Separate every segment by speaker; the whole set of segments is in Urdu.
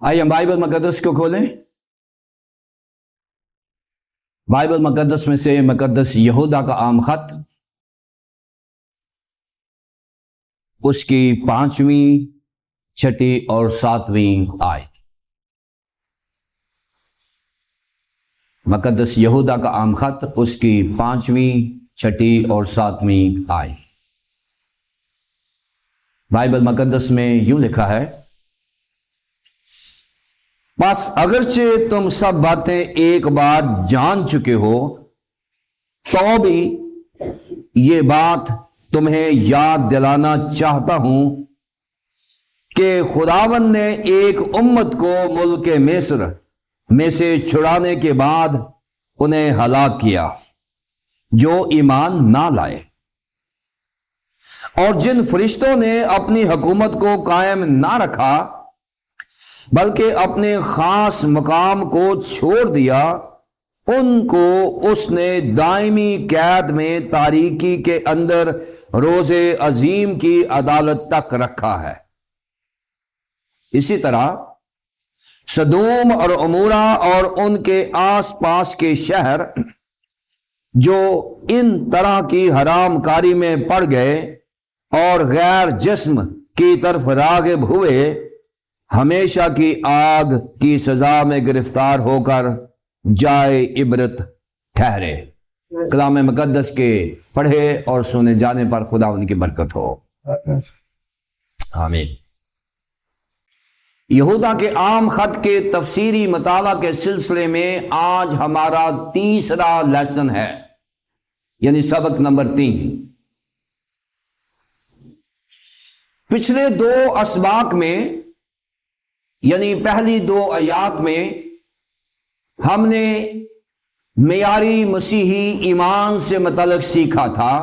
Speaker 1: آئیے ہم بائبل مقدس کو کھولیں۔ بائبل مقدس میں سے مقدس یہودا کا عام خط، اس کی 5ویں، 6 اور 7ویں آیت۔ مقدس یہودا کا عام خط، اس کی 5ویں، 6 اور 7ویں آیت۔ بائبل مقدس میں یوں لکھا ہے، بس اگرچہ تم سب باتیں ایک بار جان چکے ہو تو بھی یہ بات تمہیں یاد دلانا چاہتا ہوں کہ خداوند نے ایک امت کو ملک مصر میں سے چھڑانے کے بعد انہیں ہلاک کیا جو ایمان نہ لائے، اور جن فرشتوں نے اپنی حکومت کو قائم نہ رکھا بلکہ اپنے خاص مقام کو چھوڑ دیا، ان کو اس نے دائمی قید میں تاریکی کے اندر روز عظیم کی عدالت تک رکھا ہے۔ اسی طرح سدوم اور عمورہ اور ان کے آس پاس کے شہر جو ان طرح کی حرام کاری میں پڑ گئے اور غیر جسم کی طرف راغب ہوئے، ہمیشہ کی آگ کی سزا میں گرفتار ہو کر جائے عبرت ٹھہرے۔ کلام مقدس کے پڑھے اور سنے جانے پر خدا ان کی برکت ہو، آمین۔ یہودا کے عام خط کے تفسیری مطالعہ کے سلسلے میں آج ہمارا تیسرا لیسن ہے، یعنی سبق نمبر 3۔ پچھلے 2 اسباق میں، یعنی پہلی 2 آیات میں، ہم نے معیاری مسیحی ایمان سے متعلق سیکھا تھا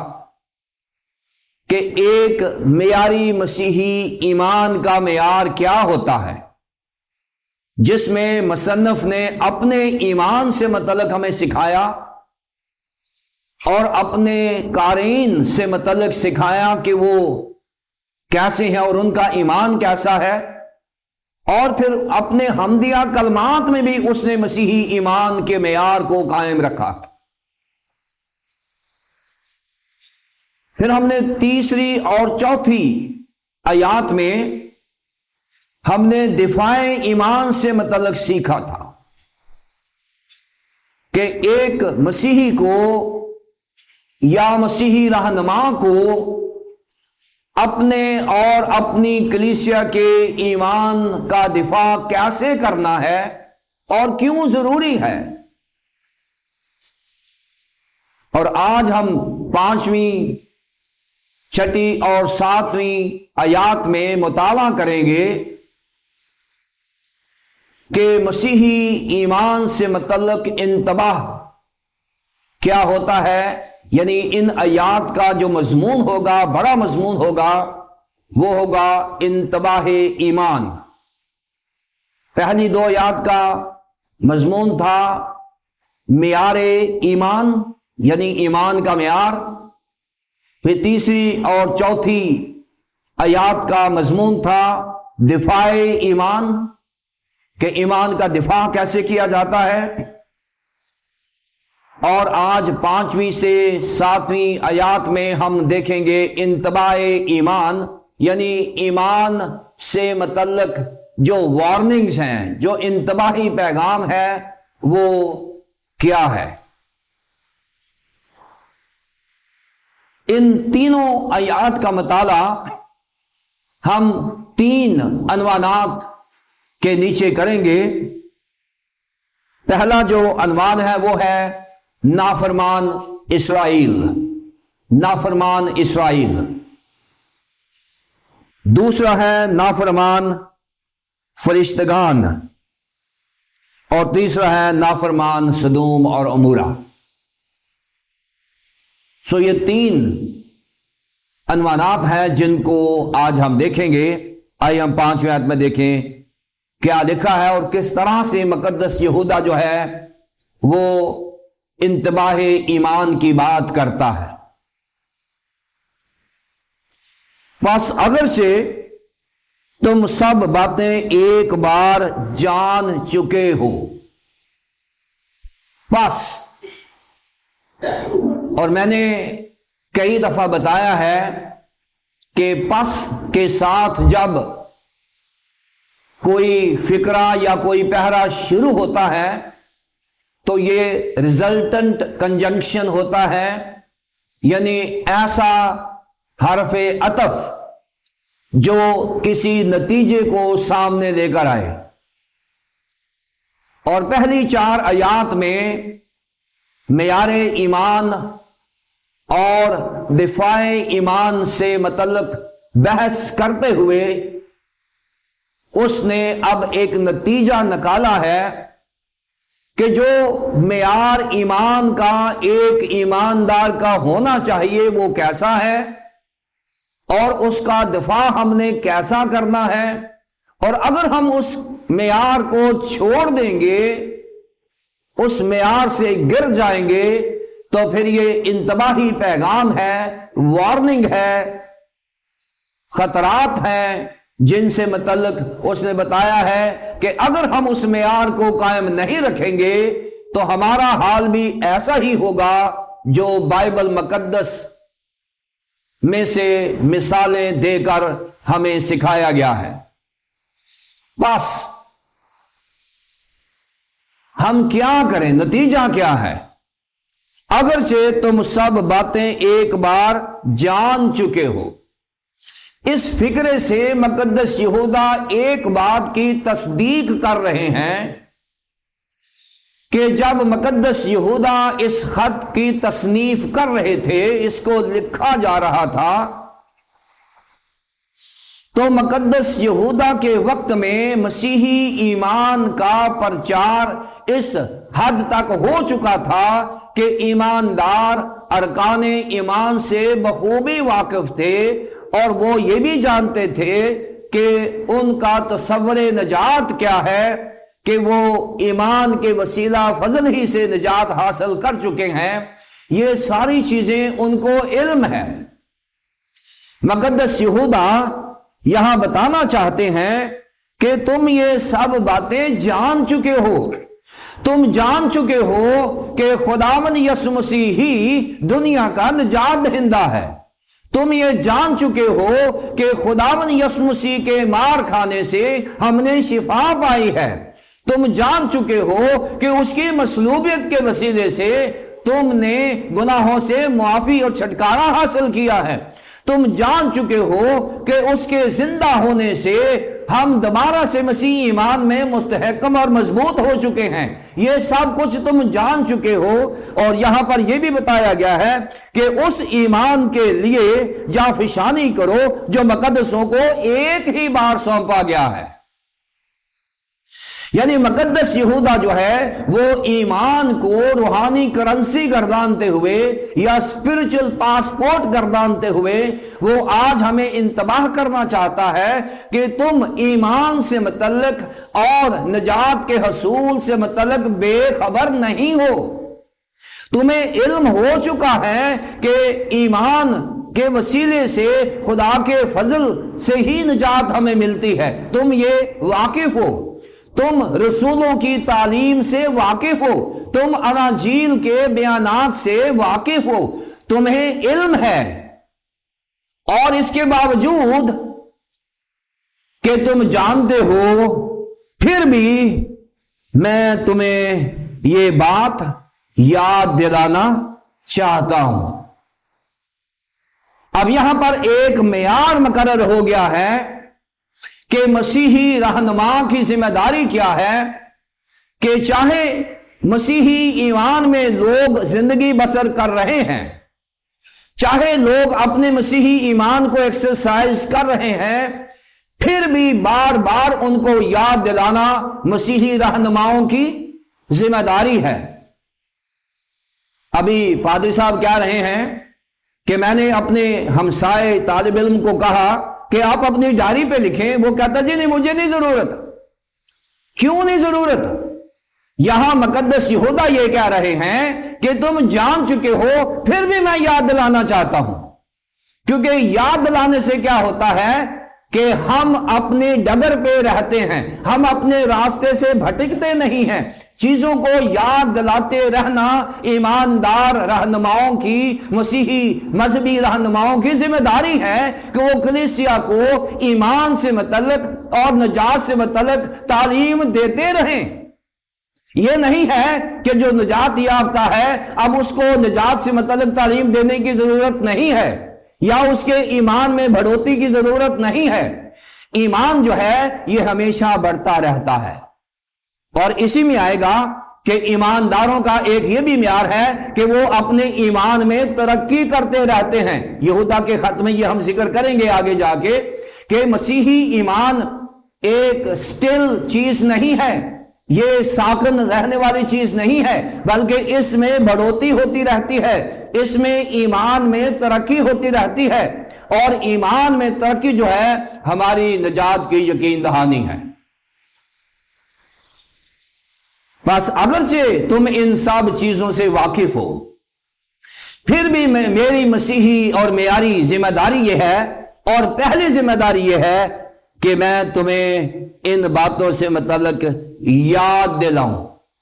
Speaker 1: کہ ایک معیاری مسیحی ایمان کا معیار کیا ہوتا ہے، جس میں مصنف نے اپنے ایمان سے متعلق ہمیں سکھایا اور اپنے قارئین سے متعلق سکھایا کہ وہ کیسے ہیں اور ان کا ایمان کیسا ہے، اور پھر اپنے حمدیہ کلمات میں بھی اس نے مسیحی ایمان کے معیار کو قائم رکھا۔ پھر ہم نے تیسری اور چوتھی آیات میں ہم نے دفاع ایمان سے متعلق سیکھا تھا کہ ایک مسیحی کو یا مسیحی رہنما کو اپنے اور اپنی کلیسیا کے ایمان کا دفاع کیسے کرنا ہے اور کیوں ضروری ہے۔ اور آج ہم 5ویں، 6 اور 7ویں آیات میں مطالعہ کریں گے کہ مسیحی ایمان سے متعلق انتباہ کیا ہوتا ہے، یعنی ان آیات کا جو مضمون ہوگا، بڑا مضمون ہوگا، وہ ہوگا انتباہ ایمان۔ پہلی 2 آیات کا مضمون تھا معیار ایمان، یعنی ایمان کا معیار۔ پھر تیسری اور چوتھی آیات کا مضمون تھا دفاع ایمان، کہ ایمان کا دفاع کیسے کیا جاتا ہے۔ اور آج 5ویں سے 7ویں آیات میں ہم دیکھیں گے انتباہ ایمان، یعنی ایمان سے متعلق جو وارننگز ہیں، جو انتباہی پیغام ہے، وہ کیا ہے۔ ان تینوں آیات کا مطالعہ ہم 3 عنوانات کے نیچے کریں گے۔ پہلا جو عنوان ہے وہ ہے نافرمان اسرائیل، نافرمان اسرائیل۔ دوسرا ہے نافرمان فرشتگان، اور تیسرا ہے نافرمان سدوم اور عمورہ۔ سو یہ 3 عنوانات ہیں جن کو آج ہم دیکھیں گے۔ آئیے ہم 5ویں آیت میں دیکھیں کیا لکھا ہے اور کس طرح سے مقدس یہودا جو ہے وہ انتباہ ایمان کی بات کرتا ہے۔ بس اگرچہ تم سب باتیں ایک بار جان چکے ہو۔ بس، اور میں نے کئی دفعہ بتایا ہے کہ پس کے ساتھ جب کوئی فقرہ یا کوئی پہرا شروع ہوتا ہے تو یہ ریزلٹنٹ کنجنکشن ہوتا ہے، یعنی ایسا حرف عطف جو کسی نتیجے کو سامنے لے کر آئے۔ اور پہلی 4 آیات میں معیار ایمان اور دفاع ایمان سے متعلق بحث کرتے ہوئے اس نے اب ایک نتیجہ نکالا ہے کہ جو معیار ایمان کا ایک ایماندار کا ہونا چاہیے وہ کیسا ہے، اور اس کا دفاع ہم نے کیسا کرنا ہے، اور اگر ہم اس معیار کو چھوڑ دیں گے، اس معیار سے گر جائیں گے، تو پھر یہ انتباہی پیغام ہے، وارننگ ہے، خطرات ہیں جن سے متعلق اس نے بتایا ہے کہ اگر ہم اس معیار کو قائم نہیں رکھیں گے تو ہمارا حال بھی ایسا ہی ہوگا جو بائبل مقدس میں سے مثالیں دے کر ہمیں سکھایا گیا ہے۔ بس ہم کیا کریں، نتیجہ کیا ہے؟ اگرچہ تم سب باتیں ایک بار جان چکے ہو، اس فکرے سے مقدس یہودا ایک بات کی تصدیق کر رہے ہیں کہ جب مقدس یہودا اس خط کی تصنیف کر رہے تھے، اس کو لکھا جا رہا تھا، تو مقدس یہودا کے وقت میں مسیحی ایمان کا پرچار اس حد تک ہو چکا تھا کہ ایماندار ارکان ایمان سے بخوبی واقف تھے، اور وہ یہ بھی جانتے تھے کہ ان کا تصور نجات کیا ہے، کہ وہ ایمان کے وسیلہ فضل ہی سے نجات حاصل کر چکے ہیں۔ یہ ساری چیزیں ان کو علم ہے۔ مقدس یہودا یہاں بتانا چاہتے ہیں کہ تم یہ سب باتیں جان چکے ہو، تم جان چکے ہو کہ خداوند یسوع مسیح ہی دنیا کا نجات دہندہ ہے، تم یہ جان چکے ہو کہ خداوند یسوع مسیح کے مار کھانے سے ہم نے شفا پائی ہے، تم جان چکے ہو کہ اس کی مصلوبیت کے وسیلے سے تم نے گناہوں سے معافی اور چھٹکارا حاصل کیا ہے، تم جان چکے ہو کہ اس کے زندہ ہونے سے ہم دوبارہ سے مسیح ایمان میں مستحکم اور مضبوط ہو چکے ہیں۔ یہ سب کچھ تم جان چکے ہو، اور یہاں پر یہ بھی بتایا گیا ہے کہ اس ایمان کے لیے جافشانی کرو جو مقدسوں کو ایک ہی بار سونپا گیا ہے۔ یعنی مقدس یہودا جو ہے وہ ایمان کو روحانی کرنسی گردانتے ہوئے یا اسپرچل پاسپورٹ گردانتے ہوئے وہ آج ہمیں انتباہ کرنا چاہتا ہے کہ تم ایمان سے متعلق اور نجات کے حصول سے متعلق بے خبر نہیں ہو۔ تمہیں علم ہو چکا ہے کہ ایمان کے وسیلے سے خدا کے فضل سے ہی نجات ہمیں ملتی ہے، تم یہ واقف ہو، تم رسولوں کی تعلیم سے واقف ہو، تم اناجیل کے بیانات سے واقف ہو، تمہیں علم ہے، اور اس کے باوجود کہ تم جانتے ہو پھر بھی میں تمہیں یہ بات یاد دلانا چاہتا ہوں۔ اب یہاں پر ایک معیار مقرر ہو گیا ہے کہ مسیحی رہنما کی ذمہ داری کیا ہے کہ چاہے مسیحی ایمان میں لوگ زندگی بسر کر رہے ہیں، چاہے لوگ اپنے مسیحی ایمان کو ایکسرسائز کر رہے ہیں، پھر بھی بار بار ان کو یاد دلانا مسیحی رہنماؤں کی ذمہ داری ہے۔ ابھی پادری صاحب کہہ رہے ہیں کہ میں نے اپنے ہمسائے طالب علم کو کہا کہ آپ اپنی ڈائری پہ لکھیں، وہ کہتا جی نہیں مجھے نہیں ضرورت۔ کیوں نہیں ضرورت؟ یہاں مقدس یہودا یہ کہہ رہے ہیں کہ تم جان چکے ہو پھر بھی میں یاد دلانا چاہتا ہوں، کیونکہ یاد دلانے سے کیا ہوتا ہے کہ ہم اپنے ڈگر پہ رہتے ہیں، ہم اپنے راستے سے بھٹکتے نہیں ہیں۔ چیزوں کو یاد دلاتے رہنا ایماندار رہنماؤں کی، مسیحی مذہبی رہنماؤں کی ذمہ داری ہے کہ وہ کلیسیا کو ایمان سے متعلق اور نجات سے متعلق تعلیم دیتے رہیں۔ یہ نہیں ہے کہ جو نجات یافتہ ہے اب اس کو نجات سے متعلق تعلیم دینے کی ضرورت نہیں ہے، یا اس کے ایمان میں بڑھوتری کی ضرورت نہیں ہے۔ ایمان جو ہے یہ ہمیشہ بڑھتا رہتا ہے، اور اسی میں آئے گا کہ ایمانداروں کا ایک یہ بھی معیار ہے کہ وہ اپنے ایمان میں ترقی کرتے رہتے ہیں۔ یہودا کے خط میں یہ ہم ذکر کریں گے آگے جا کے کہ مسیحی ایمان ایک سٹل چیز نہیں ہے، یہ ساکن رہنے والی چیز نہیں ہے، بلکہ اس میں بڑھوتری ہوتی رہتی ہے، اس میں ایمان میں ترقی ہوتی رہتی ہے، اور ایمان میں ترقی جو ہے ہماری نجات کی یقین دہانی ہے۔ بس اگرچہ تم ان سب چیزوں سے واقف ہو، پھر بھی میری مسیحی اور معیاری ذمہ داری یہ ہے، اور پہلی ذمہ داری یہ ہے کہ میں تمہیں ان باتوں سے متعلق یاد دلاؤں۔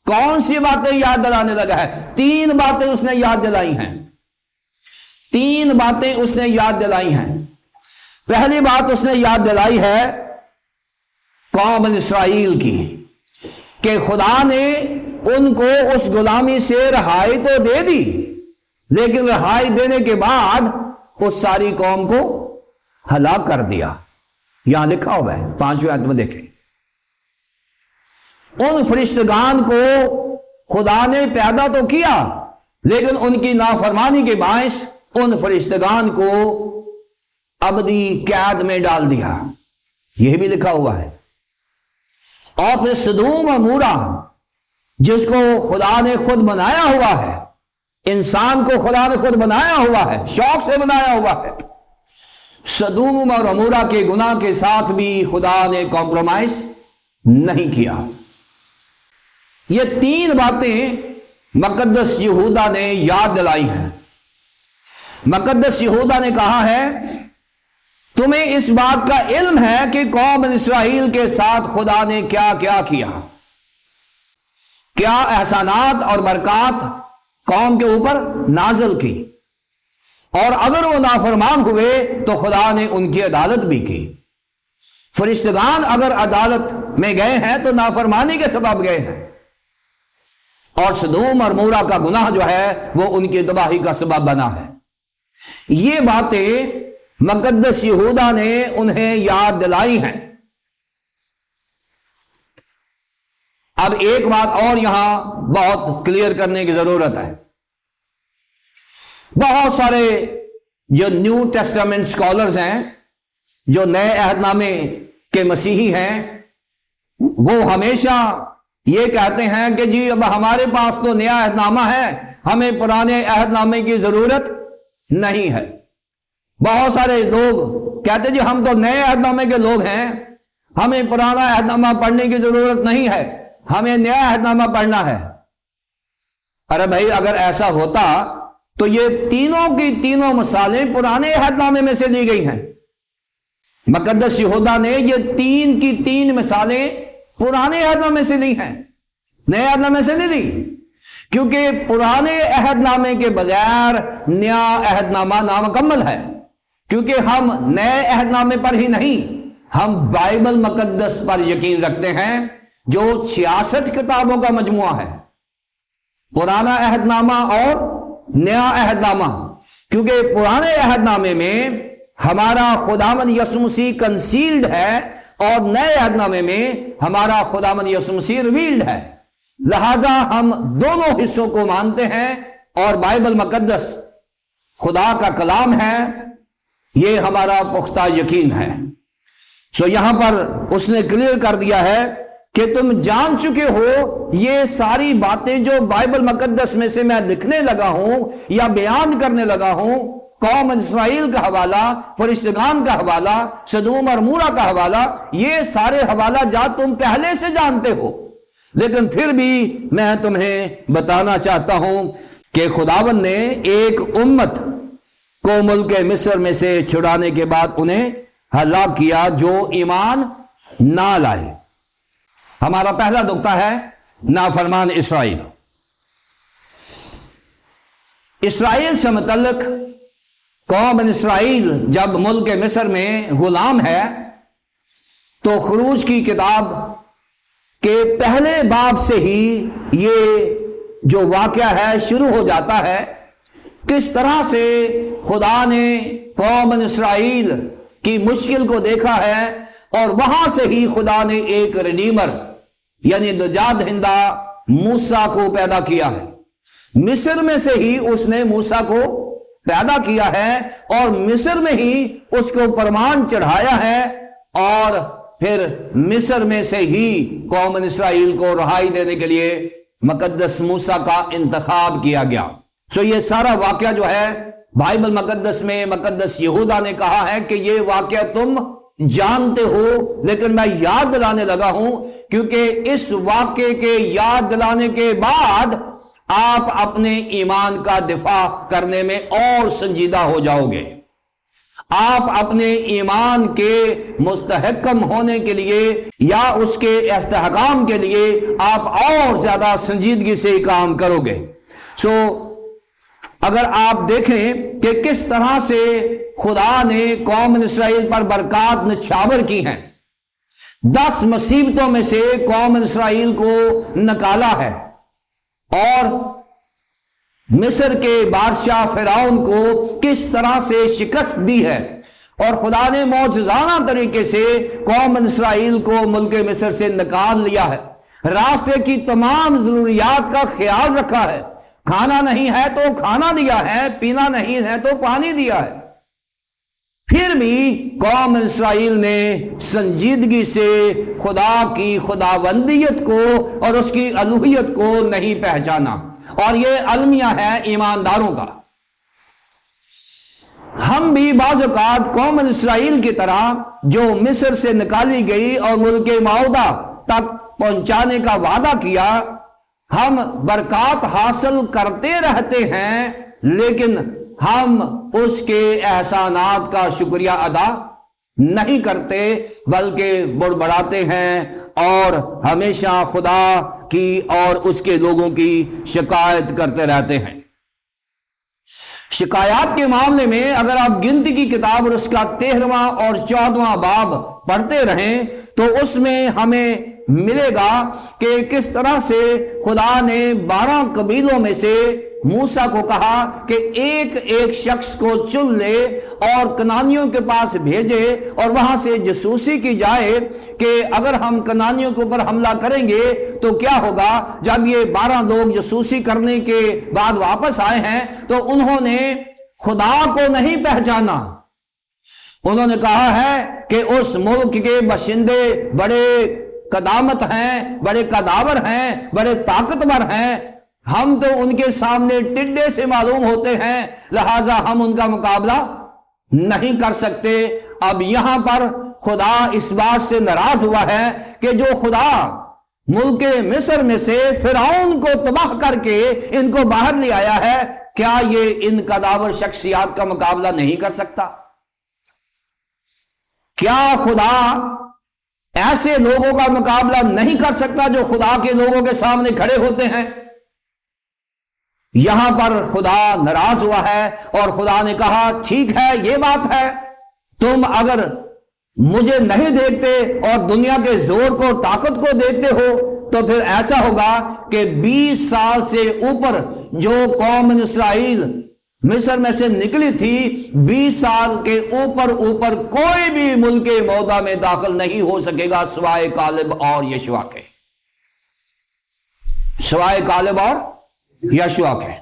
Speaker 1: کون سی باتیں یاد دلانے لگا ہے؟ 3 باتیں اس نے یاد دلائی ہیں، 3 باتیں اس نے یاد دلائی ہیں۔ پہلی بات اس نے یاد دلائی ہے قوم اسرائیل کی، کہ خدا نے ان کو اس غلامی سے رہائی تو دے دی، لیکن رہائی دینے کے بعد اس ساری قوم کو ہلاک کر دیا۔ یہاں لکھا ہوا ہے 5ویں آیت میں دیکھیں، ان فرشتگان کو خدا نے پیدا تو کیا، لیکن ان کی نافرمانی کے باعث ان فرشتگان کو ابدی قید میں ڈال دیا، یہ بھی لکھا ہوا ہے۔ اور پھر سدوم اور مورا، جس کو خدا نے خود بنایا ہوا ہے، انسان کو خدا نے خود بنایا ہوا ہے، شوق سے بنایا ہوا ہے، سدوم اور عمورہ کے گناہ کے ساتھ بھی خدا نے کمپرومائز نہیں کیا۔ یہ 3 باتیں مقدس یہودا نے یاد دلائی ہیں۔ مقدس یہودا نے کہا ہے تمہیں اس بات کا علم ہے کہ قوم اسرائیل کے ساتھ خدا نے کیا کیا کیا، کیا احسانات اور برکات قوم کے اوپر نازل کی، اور اگر وہ نافرمان ہوئے تو خدا نے ان کی عدالت بھی کی۔ فرشتگان اگر عدالت میں گئے ہیں تو نافرمانی کے سبب گئے ہیں، اور سدوم اور مورا کا گناہ جو ہے وہ ان کی تباہی کا سبب بنا ہے۔ یہ باتیں مقدس یہودا نے انہیں یاد دلائی ہیں۔ اب ایک بات اور یہاں بہت کلیئر کرنے کی ضرورت ہے۔ بہت سارے جو نیو ٹیسٹامنٹ سکالرز ہیں، جو نئے عہد نامے کے مسیحی ہیں، وہ ہمیشہ یہ کہتے ہیں کہ جی اب ہمارے پاس تو نیا عہد نامہ ہے، ہمیں پرانے عہد نامے کی ضرورت نہیں ہے۔ بہت سارے لوگ کہتے جی ہم تو نئے عہد نامے کے لوگ ہیں، ہمیں پرانا عہد نامہ پڑھنے کی ضرورت نہیں ہے، ہمیں نیا عہد نامہ پڑھنا ہے۔ ارے بھائی، اگر ایسا ہوتا تو یہ تینوں کی تینوں مثالیں پرانے عہد نامے میں سے لی گئی ہیں۔ مقدس یہودا نے یہ 3 کی 3 مثالیں پرانے عہد نامے سے لی ہیں، نئے عہد نامے سے نہیں لی، کیونکہ پرانے عہد نامے کے بغیر نیا عہد نامہ نامکمل ہے۔ کیونکہ ہم نئے عہد نامے پر ہی نہیں، ہم بائبل مقدس پر یقین رکھتے ہیں جو 66 کتابوں کا مجموعہ ہے، پرانا عہد نامہ اور نیا عہد نامہ۔ کیونکہ پرانے عہد نامے میں ہمارا خداوند یسوع مسیح کنسیلڈ ہے، اور نئے عہد نامے میں ہمارا خداوند یسوع مسیح ریویلڈ ہے، لہذا ہم دونوں حصوں کو مانتے ہیں، اور بائبل مقدس خدا کا کلام ہے، یہ ہمارا پختہ یقین ہے۔ سو یہاں پر اس نے کلیئر کر دیا ہے کہ تم جان چکے ہو یہ ساری باتیں جو بائبل مقدس میں سے میں لکھنے لگا ہوں یا بیان کرنے لگا ہوں، قوم اسرائیل کا حوالہ، فرشتگان کا حوالہ، سدوم اور مورا کا حوالہ، یہ سارے حوالہ جات تم پہلے سے جانتے ہو، لیکن پھر بھی میں تمہیں بتانا چاہتا ہوں کہ خداوند نے ایک امت کو ملک مصر میں سے چھڑانے کے بعد انہیں ہلاک کیا جو ایمان نہ لائے۔ ہمارا پہلا نقطہ ہے نافرمان اسرائیل۔ اسرائیل سے متعلق قوم اسرائیل جب ملک مصر میں غلام ہے تو خروج کی کتاب کے پہلے باب سے ہی یہ جو واقعہ ہے شروع ہو جاتا ہے، کس طرح سے خدا نے قوم اسرائیل کی مشکل کو دیکھا ہے اور وہاں سے ہی خدا نے ایک ریڈیمر یعنی نجات دہندہ موسیٰ کو پیدا کیا ہے۔ مصر میں سے ہی اس نے موسیٰ کو پیدا کیا ہے اور مصر میں ہی اس کو پرمان چڑھایا ہے، اور پھر مصر میں سے ہی قوم اسرائیل کو رہائی دینے کے لیے مقدس موسیٰ کا انتخاب کیا گیا۔ یہ سارا واقعہ جو ہے بائبل مقدس میں مقدس یہودا نے کہا ہے کہ یہ واقعہ تم جانتے ہو، لیکن میں یاد دلانے لگا ہوں کیونکہ اس واقعے کے یاد دلانے کے بعد آپ اپنے ایمان کا دفاع کرنے میں اور سنجیدہ ہو جاؤ گے۔ آپ اپنے ایمان کے مستحکم ہونے کے لیے یا اس کے استحکام کے لیے آپ اور زیادہ سنجیدگی سے کام کرو گے۔ اگر آپ دیکھیں کہ کس طرح سے خدا نے قوم اسرائیل پر برکات نچھاور کی ہیں، 10 مصیبتوں میں سے قوم اسرائیل کو نکالا ہے اور مصر کے بادشاہ فرعون کو کس طرح سے شکست دی ہے، اور خدا نے معجزانہ طریقے سے قوم اسرائیل کو ملک مصر سے نکال لیا ہے، راستے کی تمام ضروریات کا خیال رکھا ہے، کھانا نہیں ہے تو کھانا دیا ہے، پینا نہیں ہے تو پانی دیا ہے، پھر بھی قوم اسرائیل نے سنجیدگی سے خدا کی خداوندیت کو اور اس کی الوہیت کو نہیں پہچانا، اور یہ المیہ ہے ایمانداروں کا۔ ہم بھی بعض اوقات قوم اسرائیل کی طرح جو مصر سے نکالی گئی اور ملک معاہدہ تک پہنچانے کا وعدہ کیا، ہم برکات حاصل کرتے رہتے ہیں لیکن ہم اس کے احسانات کا شکریہ ادا نہیں کرتے، بلکہ بڑبڑاتے ہیں اور ہمیشہ خدا کی اور اس کے لوگوں کی شکایت کرتے رہتے ہیں۔ شکایات کے معاملے میں اگر آپ گنتی کی کتاب اور اس کا 13واں اور 14واں باب پڑھتے رہیں تو اس میں ہمیں ملے گا کہ کس طرح سے خدا نے 12 قبیلوں میں سے موسیٰ کو کہا کہ ایک ایک شخص کو چن لے اور کنانیوں کے پاس بھیجے اور وہاں سے جاسوسی کی جائے کہ اگر ہم کنانیوں کے اوپر حملہ کریں گے تو کیا ہوگا۔ جب یہ 12 لوگ جاسوسی کرنے کے بعد واپس آئے ہیں تو انہوں نے خدا کو نہیں پہچانا، انہوں نے کہا ہے کہ اس ملک کے باشندے بڑے قدامت ہیں، بڑے قداور ہیں، بڑے طاقتور ہیں، ہم تو ان کے سامنے ٹڈے سے معلوم ہوتے ہیں، لہٰذا ہم ان کا مقابلہ نہیں کر سکتے۔ اب یہاں پر خدا اس بات سے ناراض ہوا ہے کہ جو خدا ملک مصر میں سے فرعون کو تباہ کر کے ان کو باہر لے آیا ہے، کیا یہ ان قداور شخصیات کا مقابلہ نہیں کر سکتا؟ کیا خدا ایسے لوگوں کا مقابلہ نہیں کر سکتا جو خدا کے لوگوں کے سامنے کھڑے ہوتے ہیں؟ یہاں پر خدا ناراض ہوا ہے اور خدا نے کہا ٹھیک ہے، یہ بات ہے، تم اگر مجھے نہیں دیکھتے اور دنیا کے زور کو طاقت کو دیکھتے ہو تو پھر ایسا ہوگا کہ 20 سال سے اوپر جو قوم اسرائیل مصر میں سے نکلی تھی، 20 سال کے اوپر کوئی بھی ملک معاہدہ میں داخل نہیں ہو سکے گا سوائے کالب اور یشوع کے، سوائے کالب اور یشوع کے،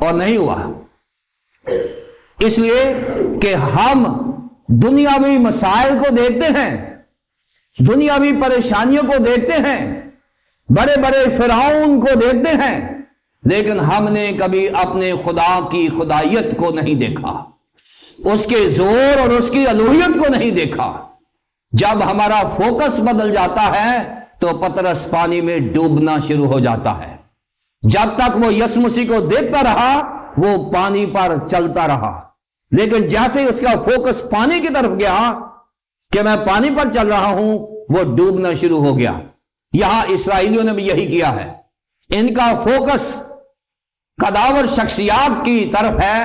Speaker 1: اور نہیں ہوا، اس لیے کہ ہم دنیاوی مسائل کو دیکھتے ہیں، دنیاوی پریشانیوں کو دیکھتے ہیں، بڑے بڑے فرعون کو دیکھتے ہیں، لیکن ہم نے کبھی اپنے خدا کی خدائیت کو نہیں دیکھا، اس کے زور اور اس کی الوہیت کو نہیں دیکھا۔ جب ہمارا فوکس بدل جاتا ہے تو پترس پانی میں ڈوبنا شروع ہو جاتا ہے، جب تک وہ یسوع مسیح کو دیکھتا رہا وہ پانی پر چلتا رہا، لیکن جیسے اس کا فوکس پانی کی طرف گیا کہ میں پانی پر چل رہا ہوں، وہ ڈوبنا شروع ہو گیا۔ یہاں اسرائیلیوں نے بھی یہی کیا ہے، ان کا فوکس قداور شخصیات کی طرف ہے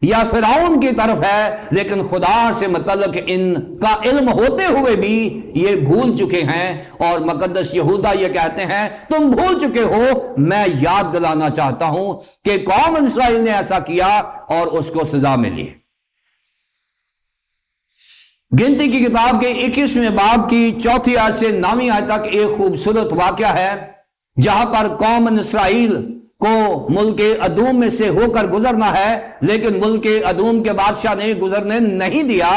Speaker 1: یا فرعون کی طرف ہے، لیکن خدا سے متعلق ان کا علم ہوتے ہوئے بھی یہ بھول چکے ہیں، اور مقدس یہودا یہ کہتے ہیں تم بھول چکے ہو۔ میں یاد دلانا چاہتا ہوں کہ قوم اسرائیل نے ایسا کیا اور اس کو سزا ملی۔ گنتی کی کتاب کے 21ویں باب کی 4 آیت سے 9 آیت تک ایک خوبصورت واقعہ ہے، جہاں پر قوم اسرائیل کو ملک ادوم میں سے ہو کر گزرنا ہے، لیکن ملک ادوم کے بادشاہ نے گزرنے نہیں دیا،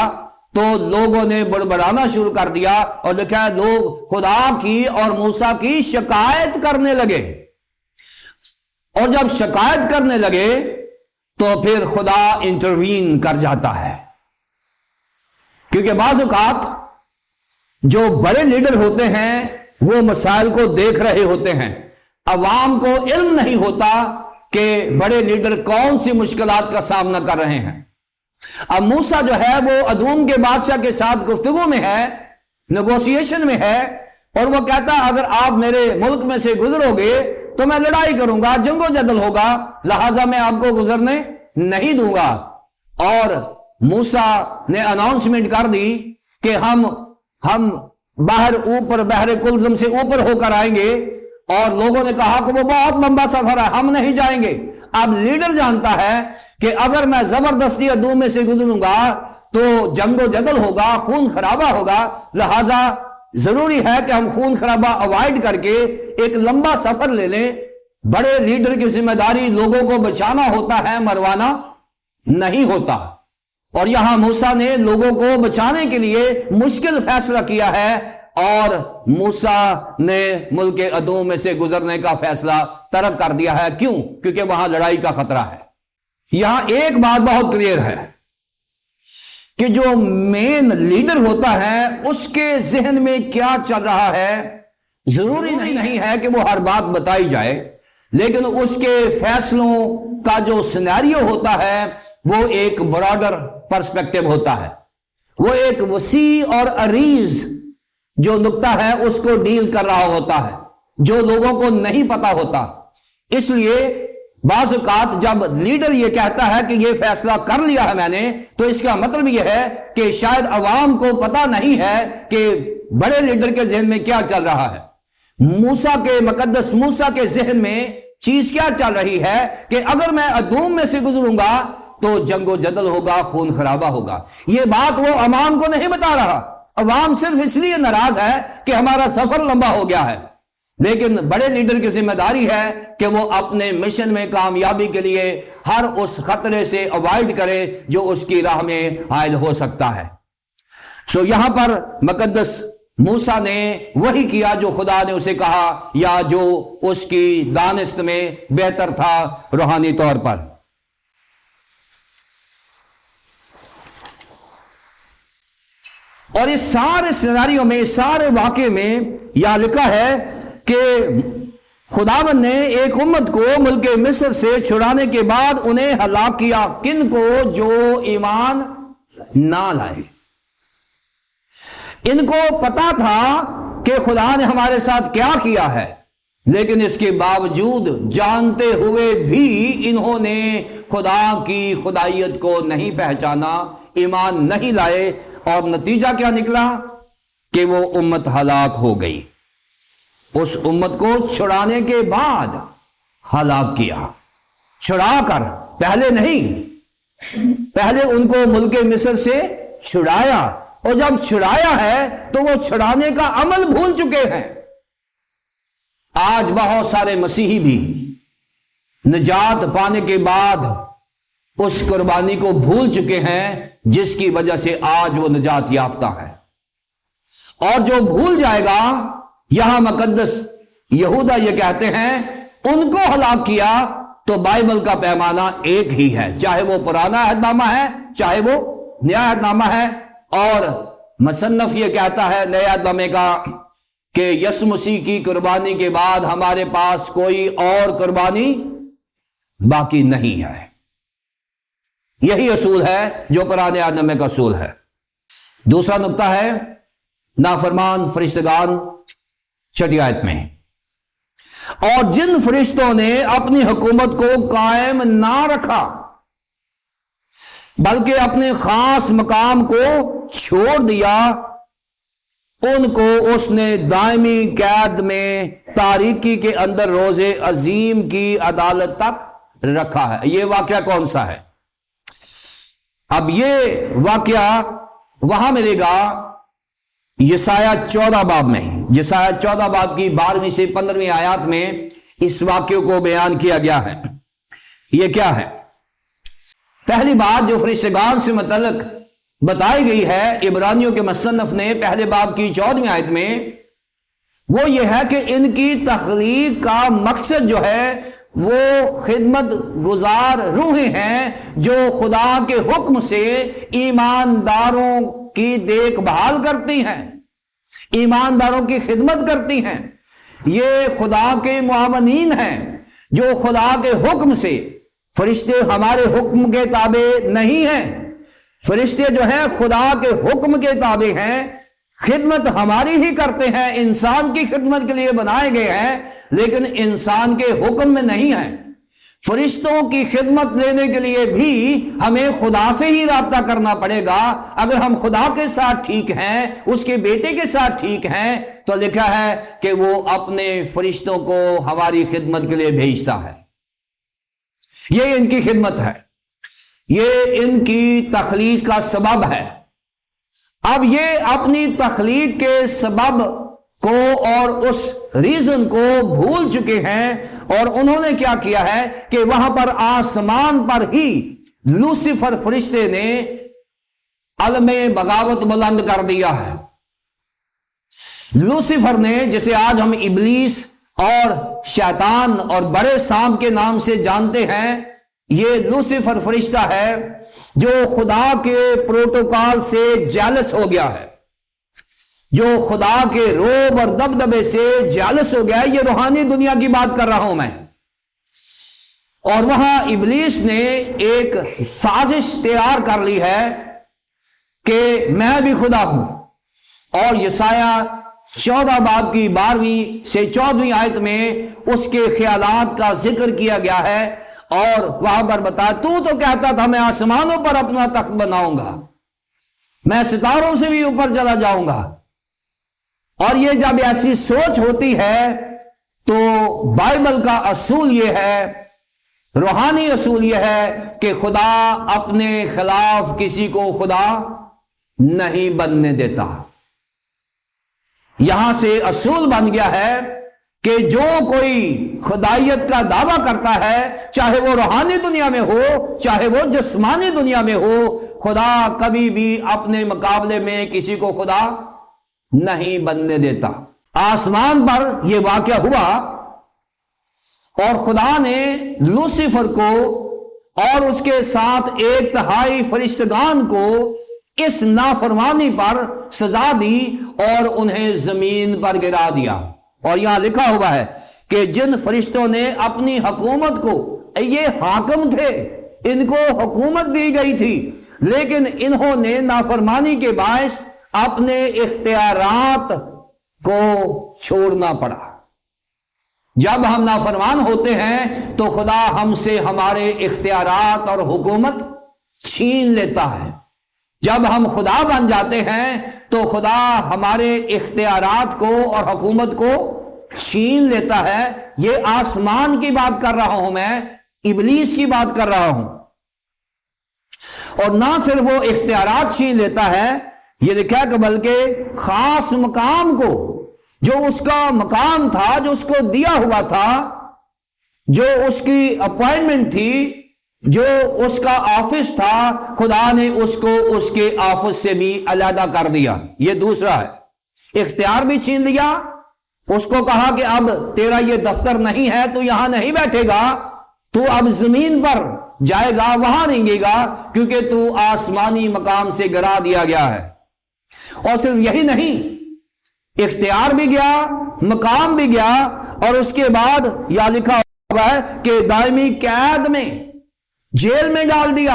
Speaker 1: تو لوگوں نے بڑبڑانا شروع کر دیا، اور لکھا ہے لوگ خدا کی اور موسیٰ کی شکایت کرنے لگے، اور جب شکایت کرنے لگے تو پھر خدا انٹروین کر جاتا ہے، کیونکہ بعض اوقات جو بڑے لیڈر ہوتے ہیں وہ مسائل کو دیکھ رہے ہوتے ہیں، عوام کو علم نہیں ہوتا کہ بڑے لیڈر کون سی مشکلات کا سامنا کر رہے ہیں۔ اب موسیٰ جو ہے وہ ادوم کے بادشاہ کے ساتھ گفتگو میں ہے، نیگوشیشن میں ہے، اور وہ کہتا ہے اگر آپ میرے ملک میں سے گزرو گے تو میں لڑائی کروں گا، جنگ و جدل ہوگا، لہٰذا میں آپ کو گزرنے نہیں دوں گا۔ اور موسیٰ نے اناؤنسمنٹ کر دی کہ ہم بحر کلزم سے اوپر ہو کر آئیں گے، اور لوگوں نے کہا کہ وہ بہت لمبا سفر ہے، ہم نہیں جائیں گے۔ اب لیڈر جانتا ہے کہ اگر میں زبردستی ادوم میں سے گزروں گا تو جنگ و جدل ہوگا، خون خرابہ ہوگا، لہذا ضروری ہے کہ ہم خون خرابہ اوائڈ کر کے ایک لمبا سفر لے لیں۔ بڑے لیڈر کی ذمہ داری لوگوں کو بچانا ہوتا ہے، مروانا نہیں ہوتا۔ اور یہاں موسیٰ نے لوگوں کو بچانے کے لیے مشکل فیصلہ کیا ہے، اور موسیٰ نے ملک ادوم میں سے گزرنے کا فیصلہ ترک کر دیا ہے۔ کیوں؟ کیونکہ وہاں لڑائی کا خطرہ ہے۔ یہاں ایک بات بہت کلیئر ہے کہ جو مین لیڈر ہوتا ہے اس کے ذہن میں کیا چل رہا ہے، ضروری نہیں ہے کہ وہ ہر بات بتائی جائے، لیکن اس کے فیصلوں کا جو سینیریو ہوتا ہے وہ ایک براڈر پرسپیکٹو ہوتا ہے، وہ ایک وسیع اور عریض جو نقطہ ہے اس کو ڈیل کر رہا ہوتا ہے، جو لوگوں کو نہیں پتا ہوتا۔ اس لیے بعض اوقات جب لیڈر یہ کہتا ہے کہ یہ فیصلہ کر لیا ہے میں نے، تو اس کا مطلب یہ ہے کہ شاید عوام کو پتا نہیں ہے کہ بڑے لیڈر کے ذہن میں کیا چل رہا ہے۔ مقدس موسیٰ کے ذہن میں چیز کیا چل رہی ہے کہ اگر میں ادوم میں سے گزروں گا تو جنگ و جدل ہوگا، خون خرابہ ہوگا۔ یہ بات وہ عوام کو نہیں بتا رہا، عوام صرف اس لیے ناراض ہے کہ ہمارا سفر لمبا ہو گیا ہے، لیکن بڑے لیڈر کی ذمہ داری ہے کہ وہ اپنے مشن میں کامیابی کے لیے ہر اس خطرے سے اوائڈ کرے جو اس کی راہ میں حائل ہو سکتا ہے۔ یہاں پر مقدس موسیٰ نے وہی کیا جو خدا نے اسے کہا، یا جو اس کی دانست میں بہتر تھا روحانی طور پر۔ اور اس سارے سیناریو میں، اس سارے واقعے میں یہ لکھا ہے کہ خداوند نے ایک امت کو ملک مصر سے چھڑانے کے بعد انہیں ہلاک کیا۔ کن کو؟ جو ایمان نہ لائے۔ ان کو پتا تھا کہ خدا نے ہمارے ساتھ کیا کیا ہے، لیکن اس کے باوجود جانتے ہوئے بھی انہوں نے خدا کی خدائیت کو نہیں پہچانا، ایمان نہیں لائے، اور نتیجہ کیا نکلا کہ وہ امت ہلاک ہو گئی۔ اس امت کو چھڑانے کے بعد ہلاک کیا، چھڑا کر، پہلے نہیں، پہلے ان کو ملک مصر سے چھڑایا، اور جب چھڑایا ہے تو وہ چھڑانے کا عمل بھول چکے ہیں۔ آج بہت سارے مسیحی بھی نجات پانے کے بعد اس قربانی کو بھول چکے ہیں جس کی وجہ سے آج وہ نجات یافتہ ہے، اور جو بھول جائے گا، یہاں مقدس یہودا یہ کہتے ہیں ان کو ہلاک کیا۔ تو بائبل کا پیمانہ ایک ہی ہے، چاہے وہ پرانا عہد نامہ ہے چاہے وہ نیا عہد نامہ ہے، اور مصنف یہ کہتا ہے نئے عہد نامے کا کہ یسوع مسیح کی قربانی کے بعد ہمارے پاس کوئی اور قربانی باقی نہیں ہے۔ یہی اصول ہے جو قرآن نامے کا اصول ہے۔ دوسرا نقطہ ہے نافرمان فرشتگان، چھٹی آیت میں، اور جن فرشتوں نے اپنی حکومت کو قائم نہ رکھا بلکہ اپنے خاص مقام کو چھوڑ دیا، ان کو اس نے دائمی قید میں تاریکی کے اندر روز عظیم کی عدالت تک رکھا ہے۔ یہ واقعہ کون سا ہے؟ اب یہ واقعہ وہاں ملے گا یسایہ 14 باب میں، یسایہ 14 باب کی 12ویں سے 15ویں آیات میں اس واقعے کو بیان کیا گیا ہے۔ یہ کیا ہے؟ پہلی بات جو فرشتگان سے متعلق بتائی گئی ہے عبرانیوں کے مصنف نے پہلے باب کی 14ویں آیت میں، وہ یہ ہے کہ ان کی تخلیق کا مقصد جو ہے وہ خدمت گزار روحیں ہیں جو خدا کے حکم سے ایمانداروں کی دیکھ بھال کرتی ہیں، ایمانداروں کی خدمت کرتی ہیں۔ یہ خدا کے معاونین ہیں جو خدا کے حکم سے، فرشتے ہمارے حکم کے تابع نہیں ہیں، فرشتے جو ہیں خدا کے حکم کے تابع ہیں، خدمت ہماری ہی کرتے ہیں، انسان کی خدمت کے لیے بنائے گئے ہیں لیکن انسان کے حکم میں نہیں ہیں۔ فرشتوں کی خدمت لینے کے لیے بھی ہمیں خدا سے ہی رابطہ کرنا پڑے گا۔ اگر ہم خدا کے ساتھ ٹھیک ہیں، اس کے بیٹے کے ساتھ ٹھیک ہیں، تو لکھا ہے کہ وہ اپنے فرشتوں کو ہماری خدمت کے لیے بھیجتا ہے۔ یہ ان کی خدمت ہے، یہ ان کی تخلیق کا سبب ہے۔ اب یہ اپنی تخلیق کے سبب کو اور اس ریزن کو بھول چکے ہیں، اور انہوں نے کیا کیا ہے کہ وہاں پر آسمان پر ہی لوسیفر فرشتے نے علم بغاوت بلند کر دیا ہے۔ لوسیفر نے، جسے آج ہم ابلیس اور شیطان اور بڑے سانپ کے نام سے جانتے ہیں، یہ لوسیفر فرشتہ ہے جو خدا کے پروٹوکول سے جیلس ہو گیا ہے، جو خدا کے روب اور دبدبے سے جیلس ہو گیا ہے۔ یہ روحانی دنیا کی بات کر رہا ہوں میں۔ اور وہاں ابلیس نے ایک سازش تیار کر لی ہے کہ میں بھی خدا ہوں، اور یسایہ 14 باب کی 12ویں سے 14ویں آیت میں اس کے خیالات کا ذکر کیا گیا ہے، اور وہاں پر بتایا تو کہتا تھا میں آسمانوں پر اپنا تخت بناؤں گا، میں ستاروں سے بھی اوپر چلا جاؤں گا۔ اور یہ جب ایسی سوچ ہوتی ہے تو بائبل کا اصول یہ ہے، روحانی اصول یہ ہے کہ خدا اپنے خلاف کسی کو خدا نہیں بننے دیتا۔ یہاں سے اصول بن گیا ہے کہ جو کوئی خدائیت کا دعویٰ کرتا ہے، چاہے وہ روحانی دنیا میں ہو چاہے وہ جسمانی دنیا میں ہو، خدا کبھی بھی اپنے مقابلے میں کسی کو خدا نہیں بننے دیتا۔ آسمان پر یہ واقعہ ہوا، اور خدا نے لوسیفر کو اور اس کے ساتھ 1/3 فرشتگان کو اس نافرمانی پر سزا دی اور انہیں زمین پر گرا دیا۔ اور یہاں لکھا ہوا ہے کہ جن فرشتوں نے اپنی حکومت کو، یہ حاکم تھے، ان کو حکومت دی گئی تھی، لیکن انہوں نے نافرمانی کے باعث اپنے اختیارات کو چھوڑنا پڑا۔ جب ہم نافرمان ہوتے ہیں تو خدا ہم سے ہمارے اختیارات اور حکومت چھین لیتا ہے۔ جب ہم خدا بن جاتے ہیں تو خدا ہمارے اختیارات کو اور حکومت کو چھین لیتا ہے۔ یہ آسمان کی بات کر رہا ہوں میں، ابلیس کی بات کر رہا ہوں۔ اور نہ صرف وہ اختیارات چھین لیتا ہے، یہ لکھا کہ بلکہ خاص مقام کو، جو اس کا مقام تھا، جو اس کو دیا ہوا تھا، جو اس کی اپوائنٹمنٹ تھی، جو اس کا آفس تھا، خدا نے اس کو اس کے آفس سے بھی علیحدہ کر دیا۔ یہ دوسرا ہے، اختیار بھی چھین لیا، اس کو کہا کہ اب تیرا یہ دفتر نہیں ہے، تو یہاں نہیں بیٹھے گا، تو اب زمین پر جائے گا، وہاں نہیں گے گا، کیونکہ تو آسمانی مقام سے گرا دیا گیا ہے۔ اور صرف یہی نہیں، اختیار بھی گیا، مقام بھی گیا، اور اس کے بعد یہ لکھا ہوا ہے کہ دائمی قید میں، جیل میں ڈال دیا۔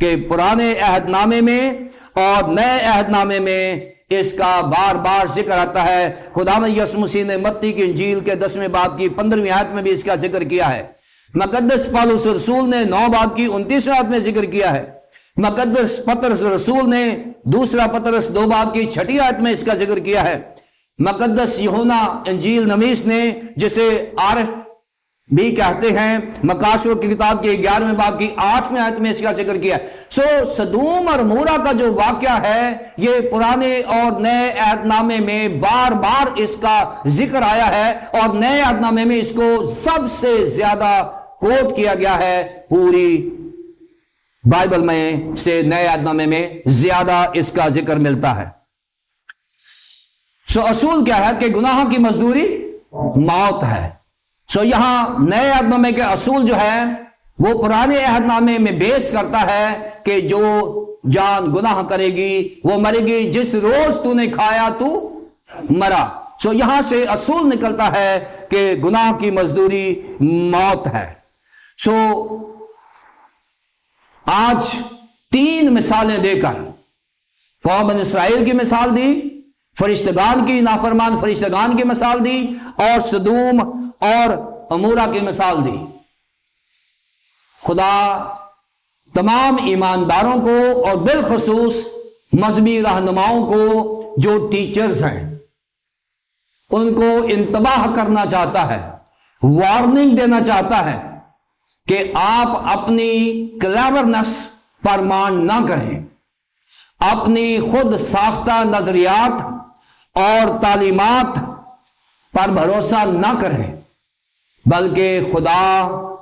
Speaker 1: کہ پرانے عہد نامے میں اور نئے عہد نامے میں اس کا بار بار ذکر آتا ہے۔ خداوند یسوع مسیح نے متی کی انجیل کے 10ویں باب کی 15ویں آیت میں بھی اس کا ذکر کیا ہے۔ مقدس پالوس رسول نے 9 باب کی 29ویں آیت میں ذکر کیا ہے۔ مقدس پطرس رسول نے دوسرا پطرس 2 باب کی 6 آیت میں اس کا ذکر کیا ہے۔ مقدس یوحنا انجیل نویس نے، جسے عارف بھی کہتے ہیں، مکاشفہ کی کتاب کے 11ویں باب کی 8ویں آیت میں اس کا ذکر کیا ہے۔ سدوم اور عمورہ کا جو واقعہ ہے، یہ پرانے اور نئے عہد نامے میں بار بار اس کا ذکر آیا ہے، اور نئے عہد نامے میں اس کو سب سے زیادہ کوٹ کیا گیا ہے۔ پوری بائبل میں سے نئے عہد نامے میں زیادہ اس کا ذکر ملتا ہے۔ اصول کیا ہے کہ گناہ کی مزدوری موت ہے۔ یہاں نئے عہد نامے کے اصول جو ہے وہ پرانے عہد نامے میں بیس کرتا ہے کہ جو جان گناہ کرے گی وہ مرے گی، جس روز تو نے کھایا تو مرا۔ یہاں سے اصول نکلتا ہے کہ گناہ کی مزدوری موت ہے۔ آج 3 مثالیں دے کر قوم بنی اسرائیل کی مثال دی، فرشتگان کی نافرمان فرشتگان کی مثال دی، اور سدوم اور عمورہ کی مثال دی۔ خدا تمام ایمانداروں کو اور بالخصوص مذہبی رہنماؤں کو جو ٹیچرز ہیں ان کو انتباہ کرنا چاہتا ہے، وارننگ دینا چاہتا ہے کہ آپ اپنی کلیورنس پر مان نہ کریں، اپنی خود ساختہ نظریات اور تعلیمات پر بھروسہ نہ کریں، بلکہ خدا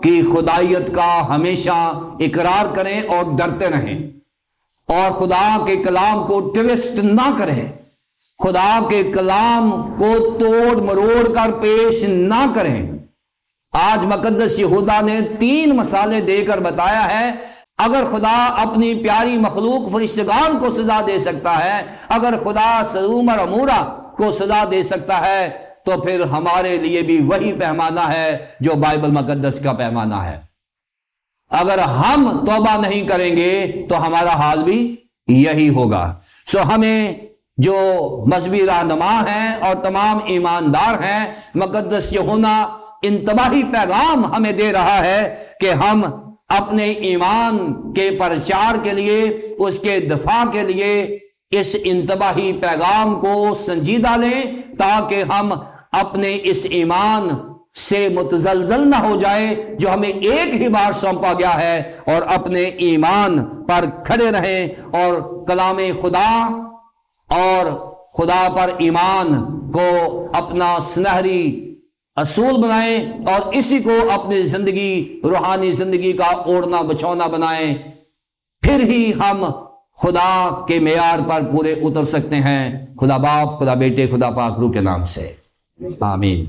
Speaker 1: کی خدائیت کا ہمیشہ اقرار کریں اور ڈرتے رہیں، اور خدا کے کلام کو ٹویسٹ نہ کریں، خدا کے کلام کو توڑ مروڑ کر پیش نہ کریں۔ آج مقدس یہودا نے 3 مثالیں دے کر بتایا ہے، اگر خدا اپنی پیاری مخلوق فرشتگان کو سزا دے سکتا ہے، اگر خدا سدوم اور عمورہ کو سزا دے سکتا ہے، تو پھر ہمارے لیے بھی وہی پیمانہ ہے جو بائبل مقدس کا پیمانہ ہے۔ اگر ہم توبہ نہیں کریں گے تو ہمارا حال بھی یہی ہوگا۔ ہمیں جو مذہبی رہنما ہیں اور تمام ایماندار ہیں، مقدس یوحنا انتباہی پیغام ہمیں دے رہا ہے کہ ہم اپنے ایمان کے پرچار کے لیے، اس کے دفاع کے لیے اس انتباہی پیغام کو سنجیدہ لیں، تاکہ ہم اپنے اس ایمان سے متزلزل نہ ہو جائے جو ہمیں ایک ہی بار سونپا گیا ہے، اور اپنے ایمان پر کھڑے رہیں اور کلام خدا اور خدا پر ایمان کو اپنا سنہری اصول بنائیں، اور اسی کو اپنی زندگی، روحانی زندگی کا اوڑھنا بچھونا بنائیں۔ پھر ہی ہم خدا کے معیار پر پورے اتر سکتے ہیں۔ خدا باپ، خدا بیٹے، خدا پاک روح کے نام سے آمین۔